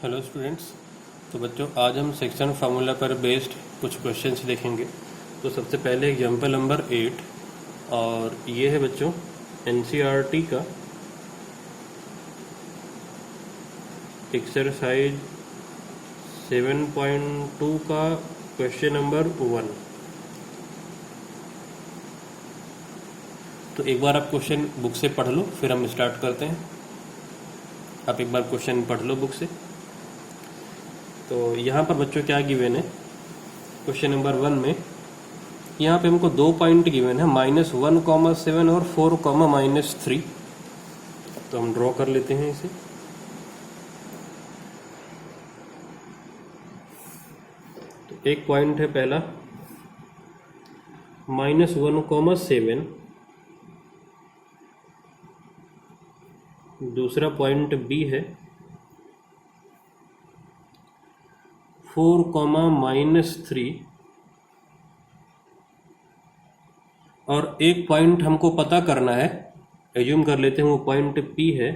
Hello students. तो बच्चों आज हम सेक्शन फार्मूला पर बेस्ड कुछ क्वेश्चंस देखेंगे। तो सबसे पहले एग्जाम्पल नंबर 8 और ये है बच्चों एनसीईआरटी का एक्सरसाइज 7.2 का क्वेश्चन नंबर 1। तो एक बार आप क्वेश्चन बुक से पढ़ लो, फिर हम स्टार्ट करते हैं। आप एक बार क्वेश्चन पढ़ लो बुक से। तो यहाँ पर बच्चों क्या गिवन है क्वेश्चन नंबर 1 में, यहाँ पे हमको 2 पॉइंट गिवन है -1,7 और 4,-3। तो हम ड्रॉ कर लेते हैं इसे। तो एक पॉइंट है पहला -1,7, दूसरा पॉइंट बी है 4,-3 और एक पॉइंट हमको पता करना है, एज्यूम कर लेते हैं वो पॉइंट P है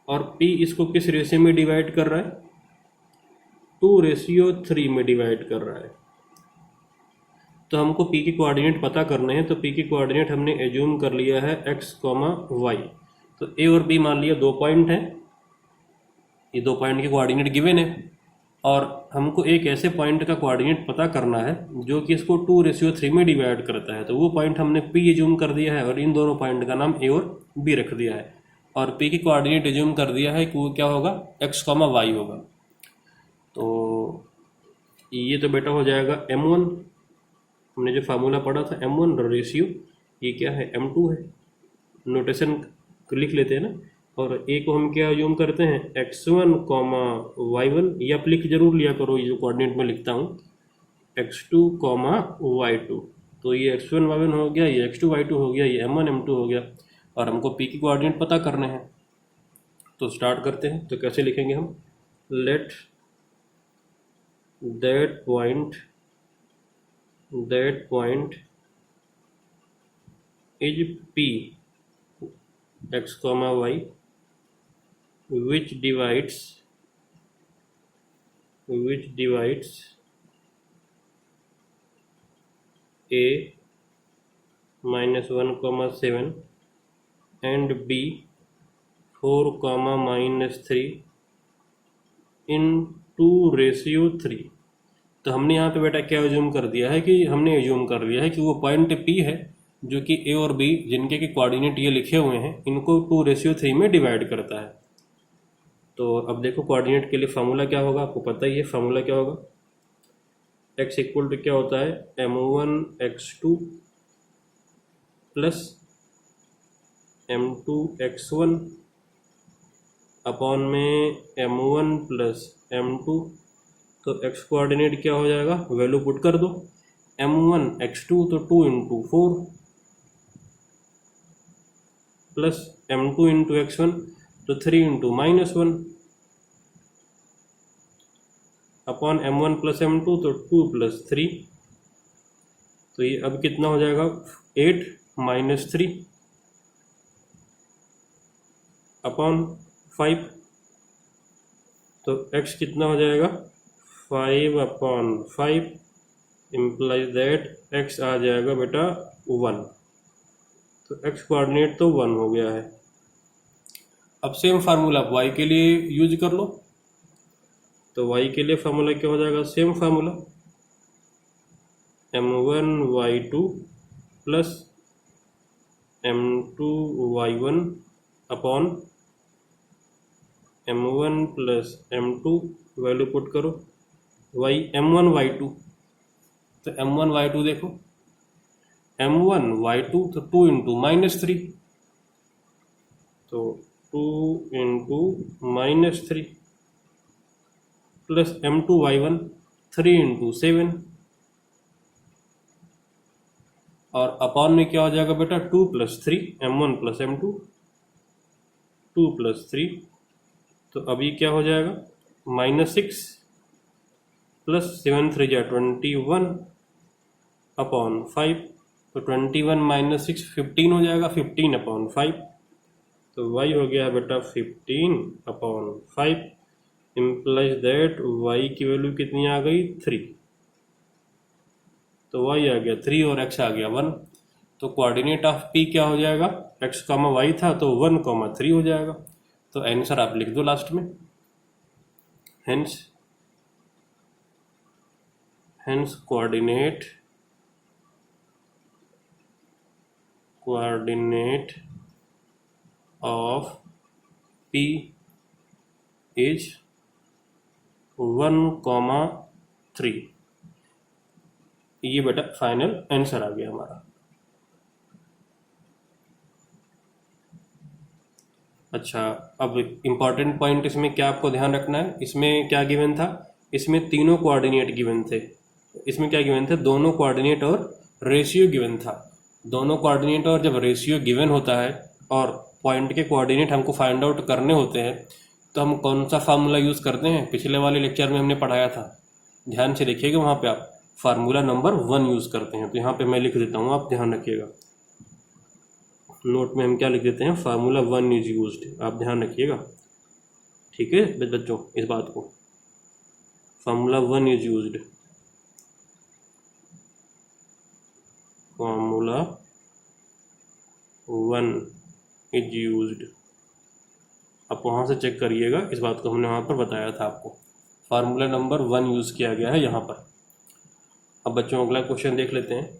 और P इसको किस रेशियो में डिवाइड कर रहा है, 2:3 में डिवाइड कर रहा है। तो हमको P के कोऑर्डिनेट पता करने हैं। तो P के कोऑर्डिनेट हमने एज्यूम कर लिया है x, y। तो A और B मान लिया 2 पॉइंट हैं, ये 2 पॉइंट के कोऑर्डिनेट गिवन है और हमको एक ऐसे पॉइंट का कोऑर्डिनेट पता करना है जो कि इसको 2:3 में डिवाइड करता है। तो वो पॉइंट हमने P एज्यूम कर दिया है और इन दोनों पॉइंट का नाम A और B रख दिया है और P की कोऑर्डिनेट एज्यूम कर दिया है कि वो क्या होगा, x, y होगा। तो ये तो बेटा हो जाएगा M1, हमने जो फार्मूला पढ़ा था M1 रेशियो, ये क्या है M2 है। नोटेशन लिख लेते हैं ना, और ए को हम क्या एज्यूम करते हैं x1, y1। ये आप लिख जरूर लिया करो, ये जो कोऑर्डिनेट में लिखता हूँ x2, y2। तो ये x1 y1 हो गया, ये x2 y2 हो गया, ये m1 m2 हो गया और हमको p की कोऑर्डिनेट पता करने हैं। तो स्टार्ट करते हैं। तो कैसे लिखेंगे हम, let that point is p x, y which divides a -1,7 and b 4,-3 in 2:3। तो हमने यहाँ पे बेटा क्या एज्यूम कर दिया है कि हमने एज्यूम कर लिया है कि वो पॉइंट P है जो कि A और B जिनके के कोऑर्डिनेट ये लिखे हुए हैं इनको 2:3 में डिवाइड करता है। तो अब देखो कोऑर्डिनेट के लिए फार्मूला क्या होगा, आपको पता ही है फार्मूला क्या होगा। x इक्वल टू क्या होता है m1 x2 plus m2 x1 upon में m1 प्लस m2। तो x कोऑर्डिनेट क्या हो जाएगा, वैल्यू पुट कर दो, m1 x2 तो 2 × 4 प्लस m2 × x1 तो 3 × -1 अपॉन m1 प्लस m2 तो 2 + 3। तो ये अब कितना हो जाएगा 8 - 3 अपॉन 5। तो x कितना हो जाएगा 5/5 इम्प्लाइज दैट x आ जाएगा बेटा 1। तो x कोऑर्डिनेट तो 1 हो गया है। अब सेम फार्मूला आप y के लिए यूज कर लो। तो y के लिए फार्मूला क्या हो जाएगा, same formula m1 y2 plus m2 y1 upon m1 plus m2, value put करो y m1 y2। तो m1 y2 देखो m1 y2 तो 2 × -3 तो 2 × -3 प्लस m2 y1 3 × 7 और अपॉन में क्या हो जाएगा बेटा 2 + 3 m1 प्लस m2 2 + 3। तो अभी क्या हो जाएगा -6 प्लस 7 × 3 = 21 अपॉन 5। तो 21 - 6 15 हो जाएगा, 15/5। तो y हो गया है बेटा 15/5, इम्प्लाइज दैट y की वैल्यू कितनी आ गई 3। तो y आ गया 3 और x आ गया 1। तो कोऑर्डिनेट ऑफ p क्या हो जाएगा, x, y था तो 1, 3 हो जाएगा। तो आंसर आप लिख दो लास्ट में। Hence coordinate of p is 1, 3। ये बेटा फाइनल आंसर आ गया हमारा। अच्छा, अब इम्पॉर्टेंट पॉइंट इसमें क्या आपको ध्यान रखना है, इसमें क्या गिवन था, इसमें तीनों कोऑर्डिनेट गिवन थे। इसमें क्या गिवन थे, दोनों कोऑर्डिनेट और रेशियो गिवन था। दोनों कोऑर्डिनेट और जब रेशियो गिवन होता है और पॉइंट के कोऑर्डिनेट हमको फाइंड आउट करने होते हैं, तो हम कौन सा फार्मूला यूज़ करते हैं, पिछले वाले लेक्चर में हमने पढ़ाया था, ध्यान से देखिएगा, वहाँ पे आप फार्मूला नंबर 1 यूज़ करते हैं। तो यहाँ पे मैं लिख देता हूँ, आप ध्यान रखिएगा, नोट में हम क्या लिख देते हैं, फार्मूला 1 इज यूज्ड, आप ध्यान रखिएगा, ठीक है बच्चों, इस बात को, formula 1 is used, formula 1 is used. आप वहाँ से चेक करिएगा, इस बात को हमने वहाँ पर बताया था आपको, फार्मूला नंबर 1 यूज़ किया गया है यहाँ पर। अब बच्चों अगला क्वेश्चन देख लेते हैं।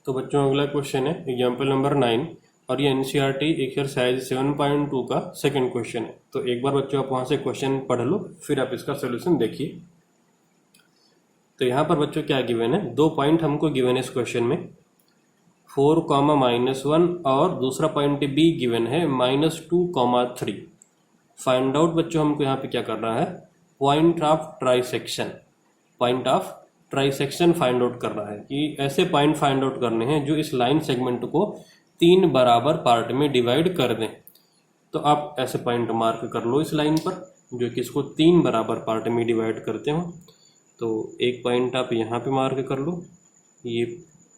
तो बच्चों अगला क्वेश्चन है एग्जाम्पल नंबर 9 और ये एनसीईआरटी एक्सरसाइज 7.2 का सेकंड क्वेश्चन है। तो एक बार बच्चों आप वहाँ से क्वेश्चन पढ़ लो, फिर आप इसका सोल्यूशन देखिए। तो यहाँ पर बच्चों क्या गिवन है, 2 पॉइंट हमको गिवन है इस क्वेश्चन में, 4, -1 और दूसरा पॉइंट बी गिवन है -2, 3। फाइंड आउट बच्चों हमको यहाँ पे क्या करना है, point of trisection, find out करना है कि ऐसे पॉइंट फाइंड आउट करने हैं जो इस लाइन सेगमेंट को 3 बराबर पार्ट में डिवाइड कर दें। तो आप ऐसे पॉइंट मार्क कर लो इस लाइन पर जो कि इसको 3 बराबर पार्ट में डिवाइड करते हो। तो एक पॉइंट आप यहाँ पे मार्क कर लो ये,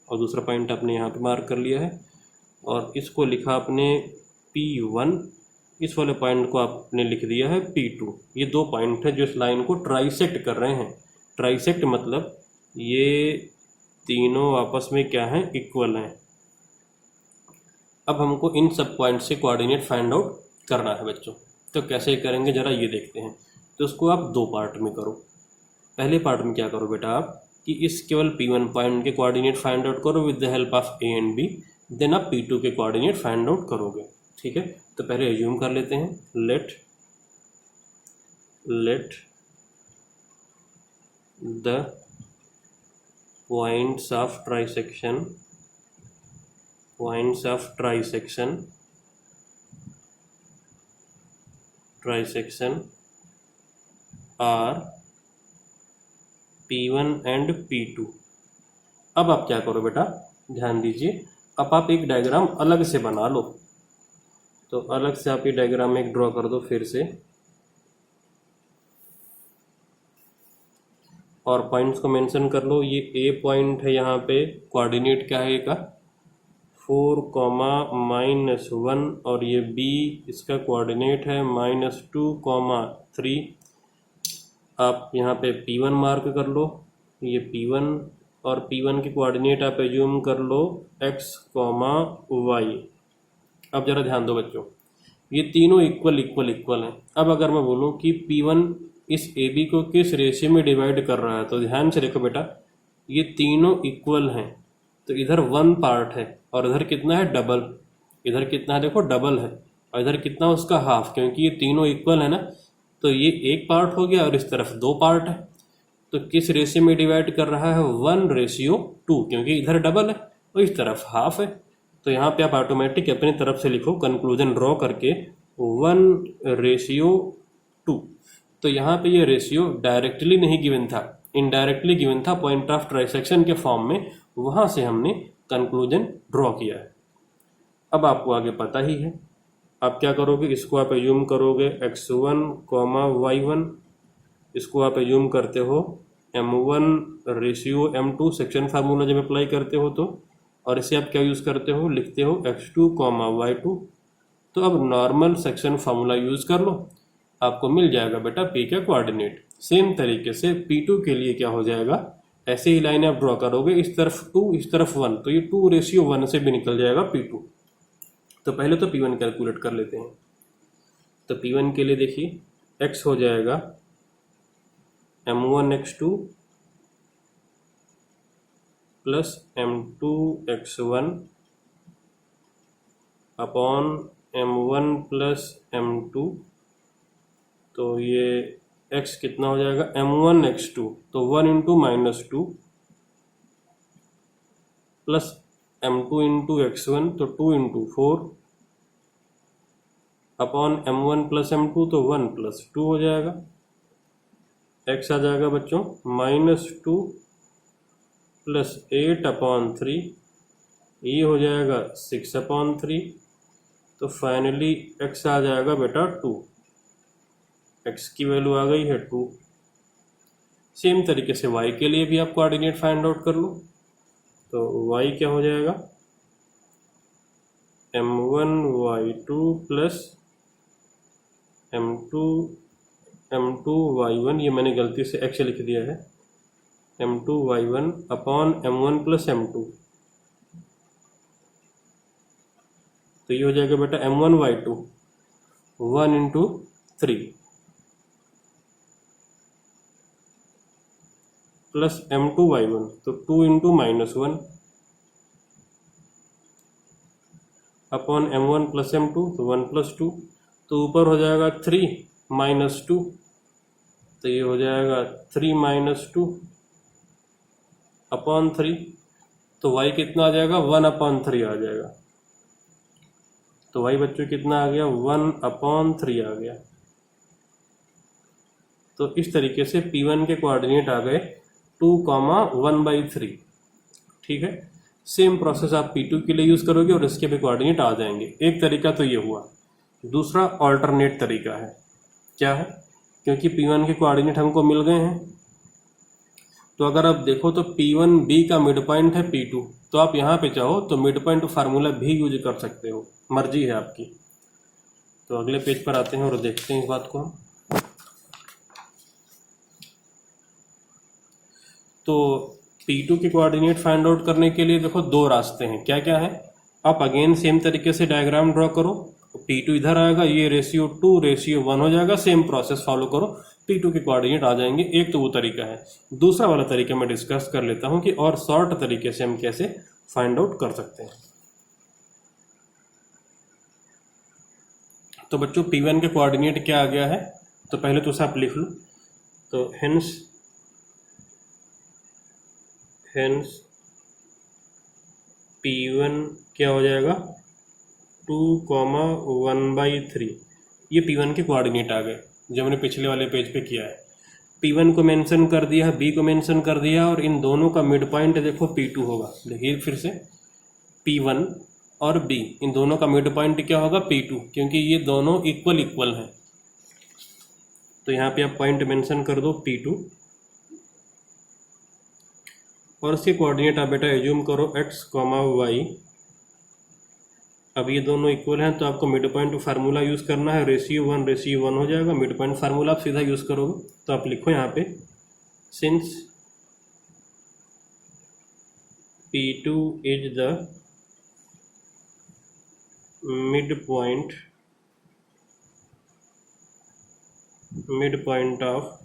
और दूसरा पॉइंट आपने यहाँ पे मार्क कर लिया है, और इसको लिखा आपने P1, इस वाले पॉइंट को आपने लिख दिया है P2। ये 2 पॉइंट है जो इस लाइन को ट्राइसेक्ट कर रहे हैं। ट्राइसेक्ट मतलब ये तीनों आपस में क्या है, इक्वल हैं। अब हमको इन सब पॉइंट से कोऑर्डिनेट फाइंड आउट करना है बच्चों। तो कैसे करेंगे जरा ये देखते हैं। तो उसको आप 2 पार्ट में करो। पहले पार्ट में क्या करो बेटा आप कि इस केवल P1 पॉइंट के कोऑर्डिनेट फाइंड आउट करो with the help of A and B, then आप P2 के कोऑर्डिनेट फाइंड आउट करोगे, ठीक है। तो पहले एज्यूम कर लेते हैं, let the points of trisection are P1 and P2। अब आप क्या करो बेटा, ध्यान दीजिए, अब आप एक डायग्राम अलग से बना लो। तो अलग से आप ये डायग्राम एक ड्रॉ कर दो फिर से, और पॉइंट्स को मेंशन कर लो। ये ए पॉइंट है, यहाँ पे कोऑर्डिनेट क्या है ए का 4, -1, और ये बी इसका कोऑर्डिनेट है -2, 3। आप यहाँ पे P1 मार्क कर लो, ये P1, और P1 के कोऑर्डिनेट आप एज्यूम कर लो x, y। अब जरा ध्यान दो बच्चों, ये तीनों इक्वल हैं। अब अगर मैं बोलूँ कि P1 इस AB को किस रेशियो में डिवाइड कर रहा है, तो ध्यान से देखो बेटा, ये तीनों इक्वल हैं। तो इधर 1 पार्ट है और इधर कितना है, डबल। इधर कितना है देखो, डबल है, और इधर कितना उसका हाफ, क्योंकि ये तीनों इक्वल है ना। तो ये 1 पार्ट हो गया और इस तरफ 2 पार्ट है। तो किस रेशियो में डिवाइड कर रहा है, 1:2, क्योंकि इधर डबल है और इस तरफ हाफ है। तो यहाँ पे आप ऑटोमेटिक अपनी तरफ से लिखो, कंक्लूजन ड्रॉ करके 1:2। तो यहाँ पे ये रेशियो डायरेक्टली नहीं गिवन था, इनडायरेक्टली गिवन था पॉइंट ऑफ ट्राइसेक्शन के फॉर्म में, वहाँ से हमने कंक्लूजन ड्रॉ किया है। अब आपको आगे पता ही है, आप क्या करोगे, इसको आप एज्यूम करोगे x1, y1, इसको आप एज्यूम करते हो m1/m2 सेक्शन फार्मूला जब अप्लाई करते हो तो, और इसे आप क्या यूज़ करते हो, लिखते हो x2, y2। तो अब नॉर्मल सेक्शन फार्मूला यूज़ कर लो, आपको मिल जाएगा बेटा p का कोऑर्डिनेट। सेम तरीके से p2 के लिए क्या हो जाएगा, ऐसे ही लाइन आप ड्रॉ करोगे, इस तरफ 2 इस तरफ 1, तो ये 2:1 से भी निकल जाएगा p2। तो पहले तो p1 कैलकुलेट कर लेते हैं। तो p1 के लिए देखिए x हो जाएगा m1x2 plus m2x1 upon m1 plus m2। तो ये x कितना हो जाएगा, m1x2 तो 1 into -2 plus m2 into x1 तो 2 into 4 upon m1 plus m2 तो 1 प्लस 2 हो जाएगा। x आ जाएगा बच्चों -2 प्लस 8/3, ये हो जाएगा 6/3। तो फाइनली x आ जाएगा बेटा 2, x की वैल्यू आ गई है 2। सेम तरीके से y के लिए भी आप कोऑर्डिनेट फाइंड आउट कर लो। तो y क्या हो जाएगा, m1y2 प्लस m2y1, ये मैंने गलती से x लिख दिया है, m2y1 upon m1 plus m2। तो ये हो जाएगा बेटा m1y2 1 इंटू 3 प्लस m2y1 तो 2 into -1 upon m1 plus m2 तो 1 प्लस 2। तो ऊपर हो जाएगा 3 -2, तो ये हो जाएगा 3 -2 अपॉन 3। तो y कितना आ जाएगा, 1/3 आ जाएगा। तो y बच्चों कितना आ गया, 1/3 आ गया। तो इस तरीके से p1 के कोऑर्डिनेट आ गए 2, 1/3। ठीक है, सेम प्रोसेस आप p2 के लिए यूज़ करोगे और इसके भी कोऑर्डिनेट आ जाएंगे। एक तरीका तो ये हुआ। दूसरा ऑल्टरनेट तरीका है, क्या है, क्योंकि p1 के कोऑर्डिनेट हमको मिल गए हैं, तो अगर आप देखो तो p1b का मिड पॉइंट है p2, तो आप यहाँ पे चाहो तो मिड पॉइंट फार्मूला भी यूज कर सकते हो, मर्जी है आपकी। तो अगले पेज पर आते हैं और देखते हैं इस बात को हम। तो p2 के कोऑर्डिनेट फाइंड आउट करने के लिए देखो दो रास्ते हैं, क्या क्या है। आप अगेन सेम तरीके से डायग्राम ड्रॉ करो, p2 इधर आएगा, ये रेशियो 2:1 हो जाएगा। सेम प्रोसेस फॉलो करो, p2 के कोऑर्डिनेट आ जाएंगे। एक तो वो तरीका है। दूसरा वाला तरीका मैं डिस्कस कर लेता हूं कि और शॉर्ट तरीके से हम कैसे फाइंड आउट कर सकते हैं। तो बच्चों p1 के कोऑर्डिनेट क्या आ गया है, तो पहले तो आप लिख लो। तो हेंस p1 क्या हो जाएगा, 2, 1/3। ये p1 के कोऑर्डिनेट आ गए जो हमने पिछले वाले पेज पे किया है। p1 को मेंशन कर दिया, b को मेंशन कर दिया, और इन दोनों का मिड पॉइंट देखो p2 होगा। देखिए फिर से p1 और b, इन दोनों का मिड पॉइंट क्या होगा, p2, क्योंकि ये दोनों इक्वल हैं। तो यहाँ पे आप पॉइंट मेंशन कर दो p2, और इसके कोऑर्डिनेट आप बेटा एज्यूम करो x, y। अब ये दोनों इक्वल हैं तो आपको मिड पॉइंट फार्मूला यूज़ करना है, रेशियो 1:1 हो जाएगा। मिड पॉइंट फार्मूला आप सीधा यूज़ करोगे। तो आप लिखो यहाँ पे since p2 is the mid point of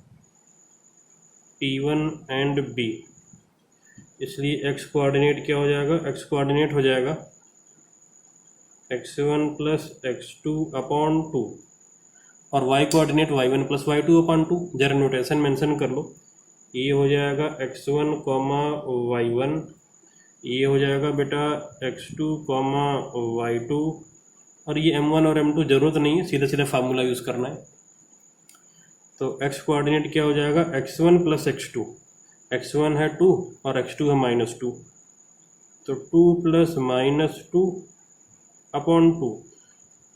p1 and b, इसलिए x कोऑर्डिनेट क्या हो जाएगा, x कोऑर्डिनेट हो जाएगा x1 प्लस x2/2, और y coordinate y1 plus y2/2। जरा नोटेशन मेंशन कर लो। ये हो जाएगा x1, y1, ये हो जाएगा बेटा x2, y2, और ये m1 और m2 जरूरत नहीं है, सीधा सीधा फार्मूला यूज़ करना है। तो x कोऑर्डिनेट क्या हो जाएगा, x1 प्लस x2, x1 है 2 और x2 है -2, तो 2 प्लस -2/2।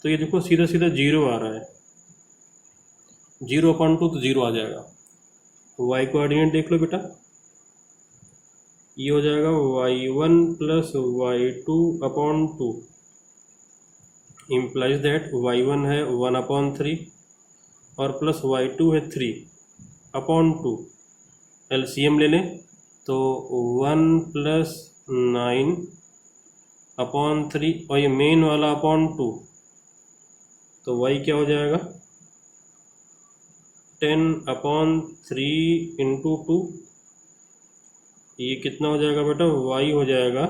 तो ये देखो सीधा सीधा 0 आ रहा है, 0/2 तो 0 आ जाएगा। y कोऑर्डिनेट देख लो बेटा, ये हो जाएगा y1 plus y2 upon 2 implies that y1 है 1/3 और प्लस y2 है 3/2। एलसीएम ले लें तो 1 प्लस 9/3 और ये मेन वाला अपॉन 2, तो y क्या हो जाएगा 10/3 इंटू 2, ये कितना हो जाएगा बेटा, y हो जाएगा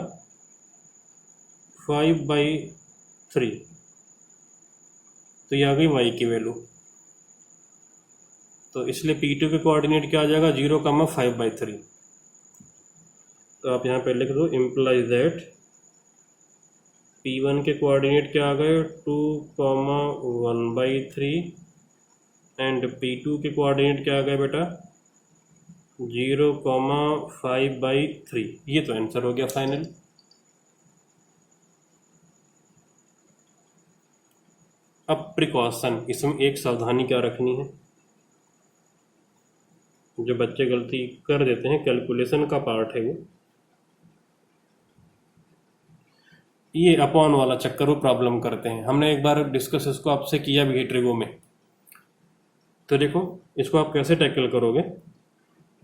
5/3। तो ये आ गई y की वैल्यू। तो इसलिए P2 के कोऑर्डिनेट क्या आ जाएगा 0,5/3। तो आप यहाँ पे लिख दो इम्प्लाइज दैट P1 के कोऑर्डिनेट क्या आ गए 2,1/3 एंड P2 के कोऑर्डिनेट क्या आ गए बेटा 0,5/3। ये तो आंसर हो गया फाइनल। अब प्रिकॉशन, इसमें एक सावधानी क्या रखनी है, जो बच्चे गलती कर देते हैं, कैलकुलेशन का पार्ट है वो, ये अपॉन वाला चक्कर वो प्रॉब्लम करते हैं। हमने एक बार डिस्कस इसको आपसे किया भी है ट्रिगो में। तो देखो इसको आप कैसे टैकल करोगे,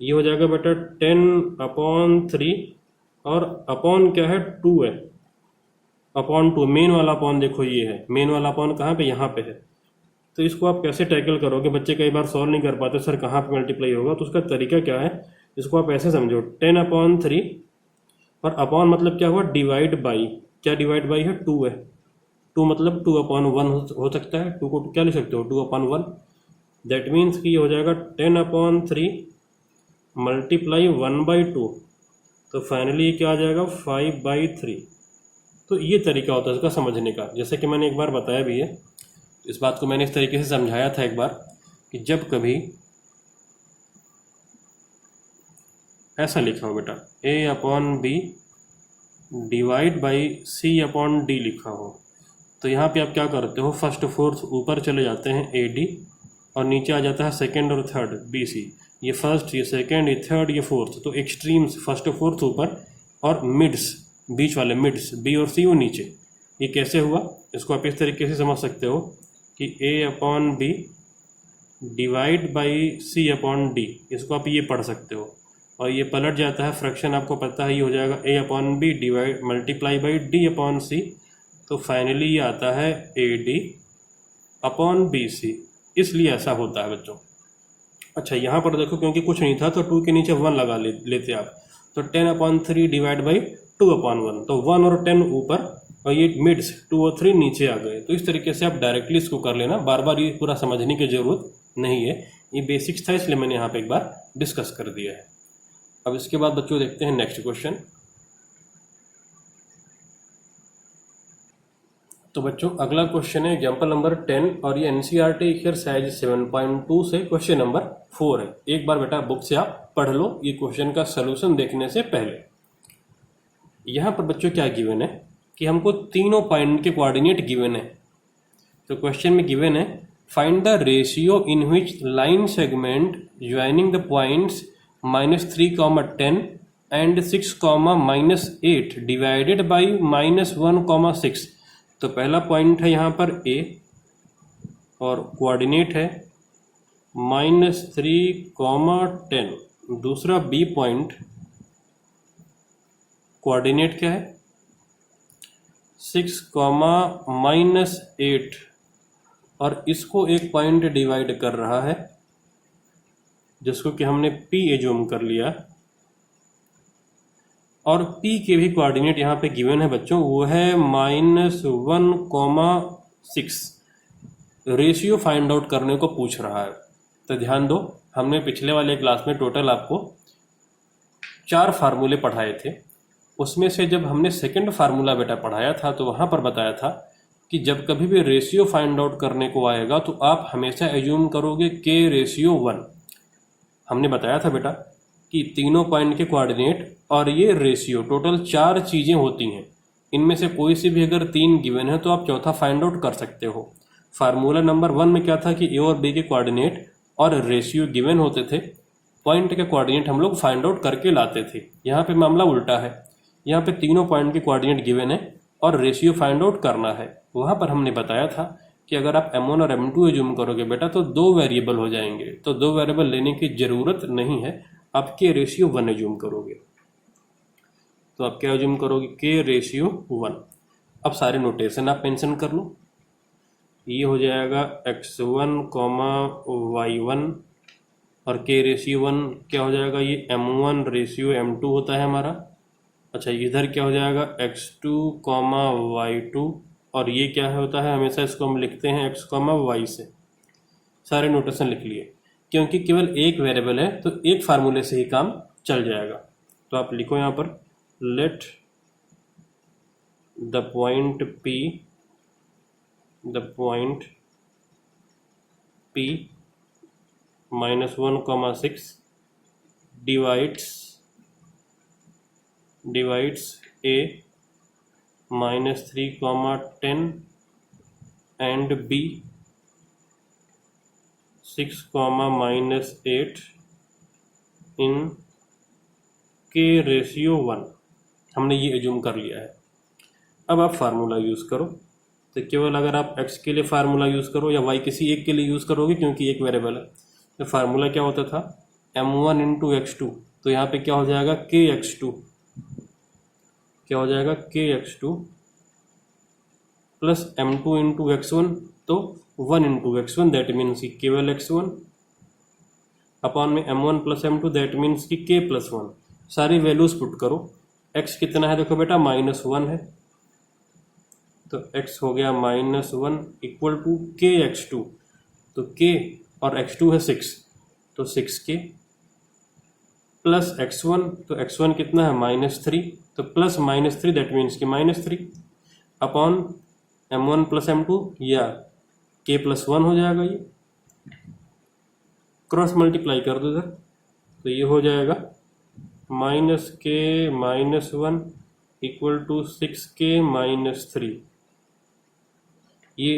ये हो जाएगा बेटा 10/3 और अपॉन क्या है 2 है, अपॉन 2 मेन वाला अपॉन देखो ये है, मेन वाला अपॉन कहाँ पे, यहाँ पे है। तो इसको आप कैसे टैकल करोगे, बच्चे कई बार सॉल्व नहीं कर पाते सर कहाँ पे मल्टीप्लाई होगा। तो उसका तरीका क्या है, इसको आप ऐसे समझो 10/3 और अपॉन मतलब क्या हुआ डिवाइड बाई, क्या डिवाइड बाई है 2 है, 2 मतलब 2/1 हो सकता है, 2 को क्या लिख सकते हो 2/1। दैट मीन्स कि ये हो जाएगा 10/3 मल्टीप्लाई 1/2, तो फाइनली क्या आ जाएगा 5/3। तो ये तरीका होता है इसका समझने का। जैसे कि मैंने एक बार बताया भी है, इस बात को मैंने इस तरीके से समझाया था एक बार कि जब कभी ऐसा लिखा हो बेटा a/b डिवाइड बाई c/d लिखा हो, तो यहाँ पे आप क्या करते हो, फर्स्ट फोर्थ ऊपर चले जाते हैं AD और नीचे आ जाता है सेकेंड और थर्ड BC। ये फर्स्ट, ये सेकेंड, ये थर्ड, ये फोर्थ, तो एक्सट्रीम्स फर्स्ट फोर्थ ऊपर और मिड्स बीच वाले मिड्स B और C वो नीचे। ये कैसे हुआ, इसको आप इस तरीके से समझ सकते हो कि a/b डिवाइड बाई c/d, इसको आप ये पढ़ सकते हो और ये पलट जाता है फ्रैक्शन, आपको पता है ये हो जाएगा a/b divide multiply by d/c। तो फाइनली ये आता है AD/BC, इसलिए ऐसा होता है बच्चों। अच्छा यहाँ पर देखो क्योंकि कुछ नहीं था तो 2 के नीचे 1 लगा लेते आप, तो 10/3 डिवाइड बाई 2/1, तो 1 और 10 ऊपर और ये मिड्स 2 और 3 नीचे आ गए। तो इस तरीके से आप डायरेक्टली इसको कर लेना, बार बार ये पूरा समझने की जरूरत नहीं है, ये बेसिक्स था इसलिए मैंने यहाँ पे एक बार डिस्कस कर दिया है। अब इसके बाद बच्चों देखते हैं नेक्स्ट क्वेश्चन। तो बच्चों अगला क्वेश्चन है एग्जाम्पल नंबर 10 और ये NCERT एक्सरसाइज 7.2 से क्वेश्चन नंबर 4 है। एक बार बेटा बुक से आप पढ़ लो ये क्वेश्चन का सलूशन देखने से पहले। यहाँ पर बच्चों क्या गिवन है कि हमको तीनों पॉइंट के कोऑर्डिनेट गिवन है। तो क्वेश्चन में गिवन है find the ratio in which line segment joining the points -3, 10 and 6, -8 divided by -1, 6। तो पहला पॉइंट है यहाँ पर A और कोऑर्डिनेट है -3, 10। दूसरा B पॉइंट कोऑर्डिनेट क्या है 6, -8 और इसको एक पॉइंट डिवाइड कर रहा है जिसको कि हमने P एज्यूम कर लिया। और P के भी कोऑर्डिनेट यहाँ पे गिवन है बच्चों, वो है -1, 6। रेशियो फाइंड आउट करने को पूछ रहा है। तो ध्यान दो, हमने पिछले वाले क्लास में टोटल आपको 4 फार्मूले पढ़ाए थे। उसमें से जब हमने सेकंड फार्मूला बेटा पढ़ाया था तो वहाँ पर बताया था कि जब कभी भी रेशियो फाइंड आउट करने को आएगा तो आप हमेशा एज्यूम करोगे K/1। हमने बताया था बेटा कि तीनों पॉइंट के कोऑर्डिनेट और ये रेशियो टोटल 4 चीज़ें होती हैं। इनमें से कोई सी भी अगर 3 गिवन है तो आप चौथा फाइंड आउट कर सकते हो। फार्मूला नंबर 1 में क्या था कि A और B के कोऑर्डिनेट और रेशियो गिवन होते थे। पॉइंट के कोऑर्डिनेट हम लोग फाइंड आउट करके लाते थे। यहाँ पे मामला उल्टा है, यहाँ पे तीनों पॉइंट के कोऑर्डिनेट गिवन है और रेशियो फाइंड आउट करना है। वहाँ पर हमने बताया था कि अगर आप m1 और m2 एज्यूम करोगे बेटा तो दो वेरिएबल हो जाएंगे, तो दो वेरिएबल लेने की ज़रूरत नहीं है, आप के रेशियो 1 एज्यूम करोगे। तो आप क्या एज्यूम करोगे, के रेशियो 1। अब सारे नोटेशन आप मेंशन कर लो। ये हो जाएगा x1, y1 और के रेशियो 1 क्या हो जाएगा, ये m1 रेशियो m2 होता है हमारा। अच्छा, इधर क्या हो जाएगा x2, y2 और ये क्या है होता है, हमेशा इसको हम लिखते हैं x, y से। सारे नोटेशन लिख लिए, क्योंकि केवल एक वेरिएबल है तो एक फार्मूले से ही काम चल जाएगा। तो आप लिखो यहाँ पर let the point P -1, 6 divides A -3, 10 and B 6, -8 इन के रेशियो 1। हमने ये एज्यूम कर लिया है। अब आप फार्मूला यूज़ करो। तो केवल अगर आप x के लिए फार्मूला यूज़ करो या y किसी एक के लिए यूज़ करोगे, क्योंकि एक वेरिएबल है, तो फार्मूला क्या होता था m1 इंटू x2। तो यहाँ पे क्या हो जाएगा kx2, क्या हो जाएगा kx2 plus m2 into x1, तो 1 इंटू x1 दैट मीन्स कि केवल x1 अपॉन में m1 plus m2 that means कि k प्लस 1। सारी वैल्यूज पुट करो। x कितना है देखो बेटा, -1 है, तो x हो गया -1 इक्वल टू kx2। तो k और x2 है 6, तो 6k प्लस x1, तो x1 कितना है -3, तो प्लस -3 दैट मीन्स कि -3 अपॉन m1 प्लस m2 या k प्लस 1 हो जाएगा। ये क्रॉस मल्टीप्लाई कर दो इधर, तो ये हो जाएगा -k -1 इक्वल टू 6k -3। ये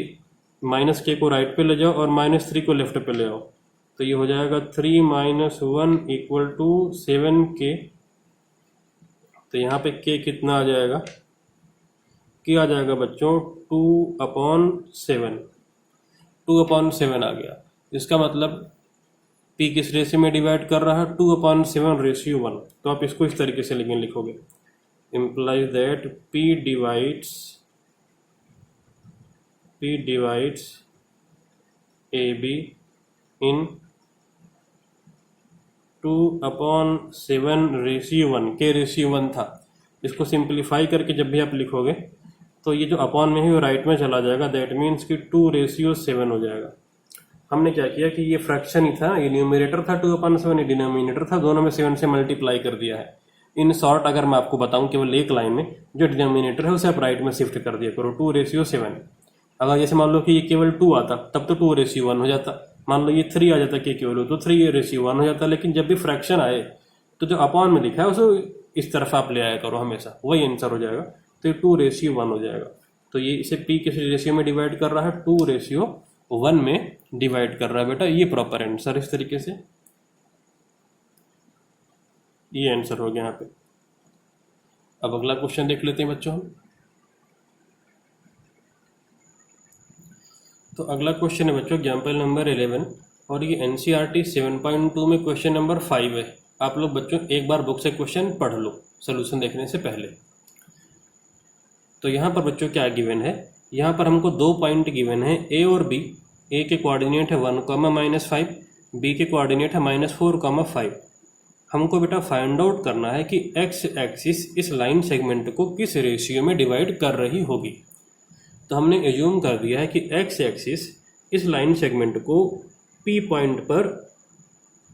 -k को राइट पे ले जाओ और -3 को लेफ्ट पे ले आओ, तो ये हो जाएगा 3 - 1 इक्वल टू 7k। तो यहाँ पे k कितना आ जाएगा, k आ जाएगा बच्चों 2/7। 2/7 आ गया। इसका मतलब p किस रेशियो में डिवाइड कर रहा है, 2/7 रेशियो 1। तो आप इसको इस तरीके से लिखोगे, implies that p divides AB in 2/7 ratio 1। के रेशियो 1 था, इसको सिंप्लीफाई करके जब भी आप लिखोगे तो ये जो अपॉन में ही वो राइट में चला जाएगा, दैट मीन्स कि 2/7 हो जाएगा। हमने क्या किया कि ये फ्रैक्शन ही था, ये न्यूमरेटर था 2/7, ये डिनोमिनेटर था, दोनों में 7 से मल्टीप्लाई कर दिया है। इन शॉर्ट अगर मैं आपको बताऊं केवल एक लाइन में, जो डिनोमिनेटर है उसे आप राइट में शिफ्ट कर दिया करो 2/7। अगर जैसे मान लो कि ये केवल 2 आता तब तो 2/1 हो जाता, मान लो ये 3 आ जाता के केवल तो 3/1 हो जाता। लेकिन जब भी फ्रैक्शन आए तो जो अपॉन में लिखा है उसे इस तरफ आप ले आया करो हमेशा, वही आंसर हो जाएगा। तो ये 2/1 हो जाएगा। तो ये इसे p किस रेशियो में डिवाइड कर रहा है, 2/1 में डिवाइड कर रहा है बेटा। ये प्रॉपर आंसर इस तरीके से, ये आंसर हो गया यहाँ पे। अब अगला क्वेश्चन देख लेते हैं बच्चों हम। तो अगला क्वेश्चन है बच्चों एग्जाम्पल नंबर 11 और ये NCERT 7.2 में क्वेश्चन नंबर 5 है। आप लोग बच्चों एक बार बुक से क्वेश्चन पढ़ लो सोल्यूशन देखने से पहले। तो यहाँ पर बच्चों क्या गिवन है, यहाँ पर हमको 2 पॉइंट गिवन है A और B। A के कोऑर्डिनेट है 1, -5, B के कोऑर्डिनेट है -4, 5। हमको बेटा फाइंड आउट करना है कि x एक्सिस इस लाइन सेगमेंट को किस रेशियो में डिवाइड कर रही होगी। तो हमने एज्यूम कर दिया है कि x एक्सिस इस लाइन सेगमेंट को P पॉइंट पर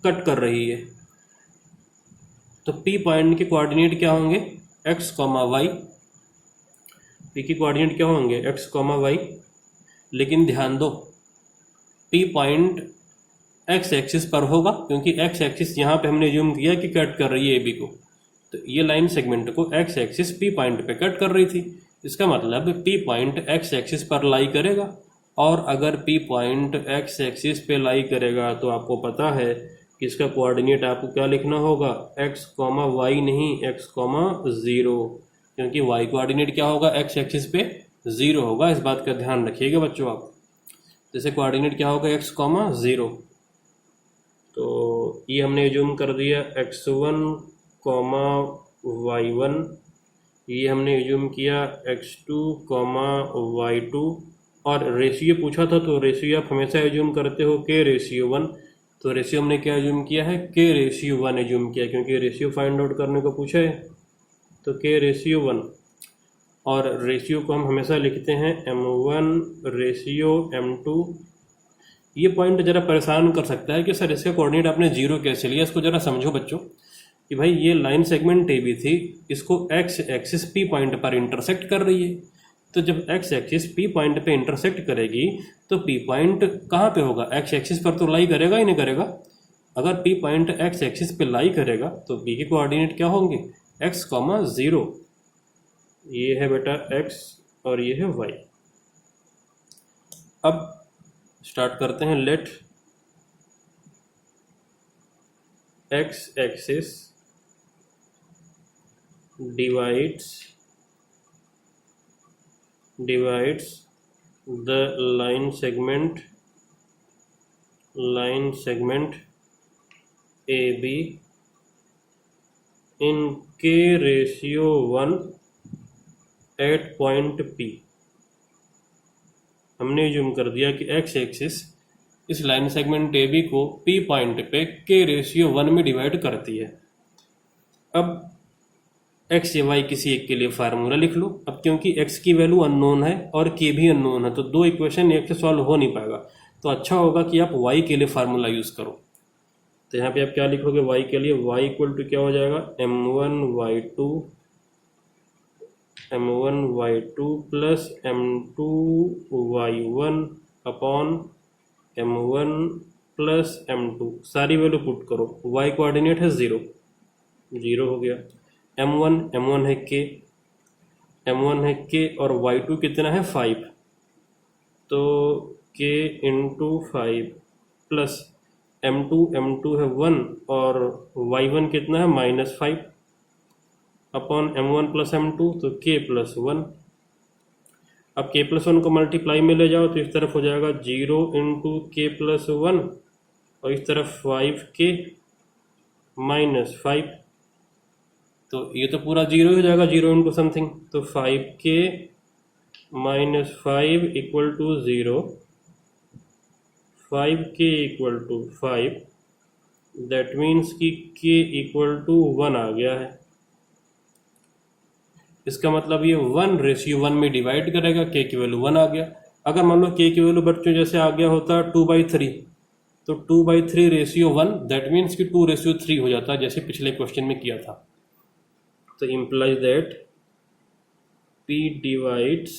कट कर रही है। तो P पॉइंट के कोऑर्डिनेट क्या होंगे, x, y। P के कोऑर्डिनेट क्या होंगे, x, y। लेकिन ध्यान दो P पॉइंट x एक्सिस पर होगा, क्योंकि x एक्सिस यहाँ पे हमने एज्यूम किया कि कट कर रही है AB को। तो ये लाइन सेगमेंट को x एक्सिस P पॉइंट पे कट कर रही थी। इसका मतलब P पॉइंट x एक्सिस पर लाई करेगा, और अगर P पॉइंट x एक्सिस पे लाई करेगा तो आपको पता है इसका कोऑर्डिनेट आपको क्या लिखना होगा, x कॉमा वाई नहीं, x कॉमा 0, क्योंकि y कोऑर्डिनेट क्या होगा, x एक्सिस पे 0 होगा। इस बात का ध्यान रखिएगा बच्चों आप। जैसे कोऑर्डिनेट क्या होगा, x कॉमा 0, तो ये हमने जूम कर दिया x1 कॉमा y1, ये हमने जूम किया x2 कॉमा y2, और रेशियो पूछा था तो रेशियो आप हमेशा एज्यूम करते हो k रेशियो 1, तो रेशियो हमने क्या एज्यूम किया है, k रेशियो 1 एज्यूम किया, क्योंकि रेशियो फाइंड आउट करने को पूछा है, तो k रेशियो 1। और रेशियो को हम हमेशा लिखते हैं m1 रेशियो m2। ये पॉइंट ज़रा परेशान कर सकता है कि सर इसका कोऑर्डिनेट आपने 0 कैसे लिया। इसको ज़रा समझो बच्चों कि भाई ये लाइन सेगमेंट AB थी, इसको x एक्सिस P पॉइंट पर इंटरसेक्ट कर रही है, तो जब x एक्सिस P पॉइंट पे इंटरसेक्ट करेगी तो P पॉइंट कहाँ पे होगा, x एक्सिस पर तो लाई करेगा ही नहीं करेगा। अगर P पॉइंट x एक्सिस पे लाई करेगा तो P के कोऑर्डिनेट क्या होंगे, x कॉमा 0, ये है बेटा x और ये है y। अब स्टार्ट करते हैं। Let x axis divides the line segment AB in k ratio 1 at point P। हमने जूम कर दिया कि x एक्सिस इस लाइन सेगमेंट AB को P पॉइंट पे k रेशियो 1 में डिवाइड करती है। अब x या y किसी एक के लिए फार्मूला लिख लो। अब क्योंकि x की वैल्यू अननोन है और k भी अननोन है, तो दो इक्वेशन एक से सॉल्व हो नहीं पाएगा, तो अच्छा होगा कि आप y के लिए फार्मूला यूज़ करो। तो यहाँ पे आप क्या लिखोगे y के लिए, y इक्वल टू क्या हो जाएगा, m1y2 plus m2y1 upon m1 plus m2, सारी वैल्यू पुट करो। y कोऑर्डिनेट है 0, 0 हो गया। m1 है k और y2 कितना है 5, तो k इंटू 5 प्लस m2 है 1 और y1 कितना है -5 अपॉन m1 प्लस m2, तो k प्लस 1। अब k प्लस 1 को मल्टीप्लाई में ले जाओ तो इस तरफ हो जाएगा 0 इंटू k प्लस 1 और इस तरफ 5k -5, तो ये तो पूरा 0 हो जाएगा, 0 इंटू समथिंग, तो 5k -5 equal to 0, 5k equal to 5, that means कि k इक्वल टू 1 आ गया है। इसका मतलब ये 1 रेशियो 1 में डिवाइड करेगा, k की वैल्यू 1 आ गया। अगर मान लो k की वैल्यू बच्चों जैसे आ गया होता 2/3, तो 2/3 रेशियो 1, दैट मीन्स कि 2 रेशियो 3 हो जाता, जैसे पिछले क्वेश्चन में किया था। तो implies that P divides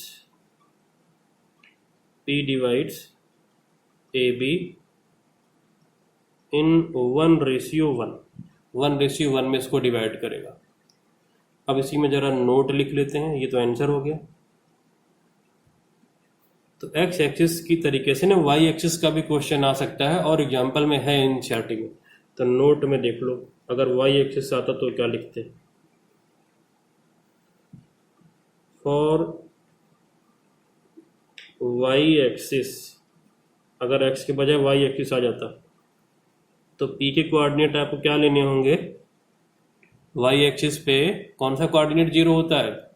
AB in 1/1, 1/1 में इसको डिवाइड करेगा। अब इसी में ज़रा नोट लिख लेते हैं, ये तो आंसर हो गया। तो x एक्सिस की तरीके से ना y एक्सिस का भी क्वेश्चन आ सकता है और एग्जाम्पल में है एनसीईआरटी में, तो नोट में देख लो। अगर y एक्सिस आता तो क्या लिखते, फॉर y एक्सिस, अगर x के बजाय y एक्सिस आ जाता तो p के कोऑर्डिनेट आपको क्या लेने होंगे, y एक्सिस पे कौन सा कोऑर्डिनेट 0 होता है,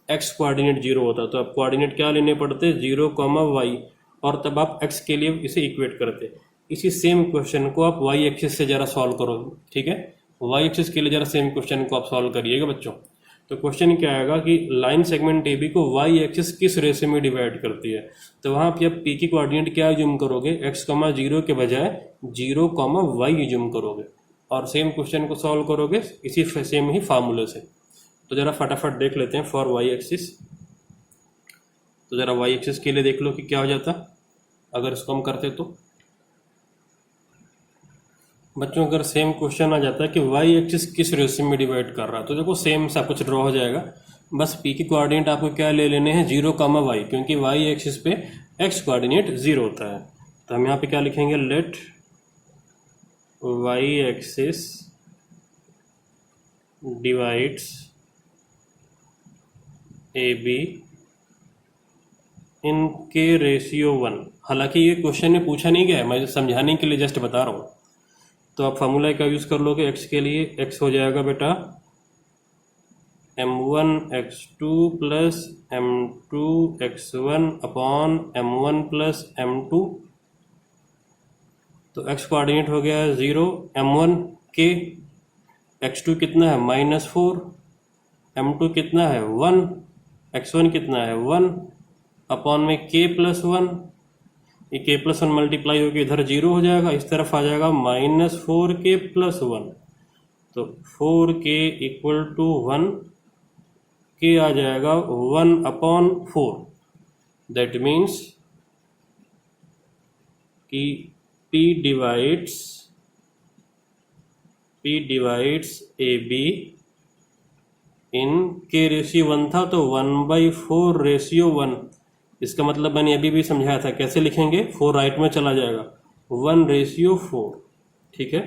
x कोऑर्डिनेट 0 होता, तो आप कोऑर्डिनेट क्या लेने पड़ते, 0, y, और तब आप x के लिए इसे इक्वेट करते। इसी सेम क्वेश्चन को आप y एक्सिस से ज़रा सॉल्व करो, ठीक है। y एक्सिस के लिए ज़रा सेम क्वेश्चन को आप सॉल्व करिएगा बच्चों। तो क्वेश्चन क्या आएगा कि लाइन सेगमेंट AB को y एक्सिस किस रेशियो में डिवाइड करती है, तो वहाँ पे आप p की कोऑर्डिनेट क्या यूज करोगे, x, 0 के बजाय 0, y यूज करोगे और सेम क्वेश्चन को सॉल्व करोगे इसी सेम ही फार्मूले से। तो ज़रा फटाफट देख लेते हैं फॉर y एक्सिस। तो ज़रा y एक्सिस के लिए देख लो कि क्या हो जाता अगर इसको हम करते। तो बच्चों अगर सेम क्वेश्चन आ जाता है कि y एक्सिस किस रेशियो में डिवाइड कर रहा है, तो देखो सेम सा कुछ ड्रॉ हो जाएगा। बस p की कोऑर्डिनेट आपको क्या ले लेने हैं, 0, y, क्योंकि y एक्सिस पे x कोऑर्डिनेट 0 होता है। तो हम यहाँ पे क्या लिखेंगे, let Y axis divides A B in के रेशियो 1। हालांकि ये क्वेश्चन में पूछा नहीं गया है, मैं समझाने के लिए जस्ट बता रहा हूँ। तो आप फार्मूला का यूज़ कर लोगे x के लिए। x हो जाएगा बेटा m1 x2 plus m2 x1 upon m1 plus m2। तो x कोऑर्डिनेट हो गया है 0, m1 के, x2 कितना है -4, m2 कितना है 1, x1 कितना है 1 अपॉन में k प्लस 1। ये k प्लस 1 मल्टीप्लाई होकर इधर 0 हो जाएगा, इस तरफ आ जाएगा -4k प्लस 1। तो 4k इक्वल टू 1, k आ जाएगा 1 अपॉन 4। दैट मीन्स कि P divides A B in के रेशियो 1 था, तो 1/4 रेशियो 1। इसका मतलब मैंने अभी भी समझाया था, कैसे लिखेंगे, 4 राइट में चला जाएगा, 1/4। ठीक है,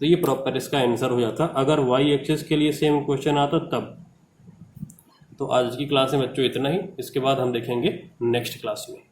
तो ये प्रॉपर इसका आंसर हो जाता अगर वाई एक्सिस के लिए सेम क्वेश्चन आता तब। तो आज की क्लास में बच्चों इतना ही, इसके बाद हम देखेंगे नेक्स्ट क्लास में।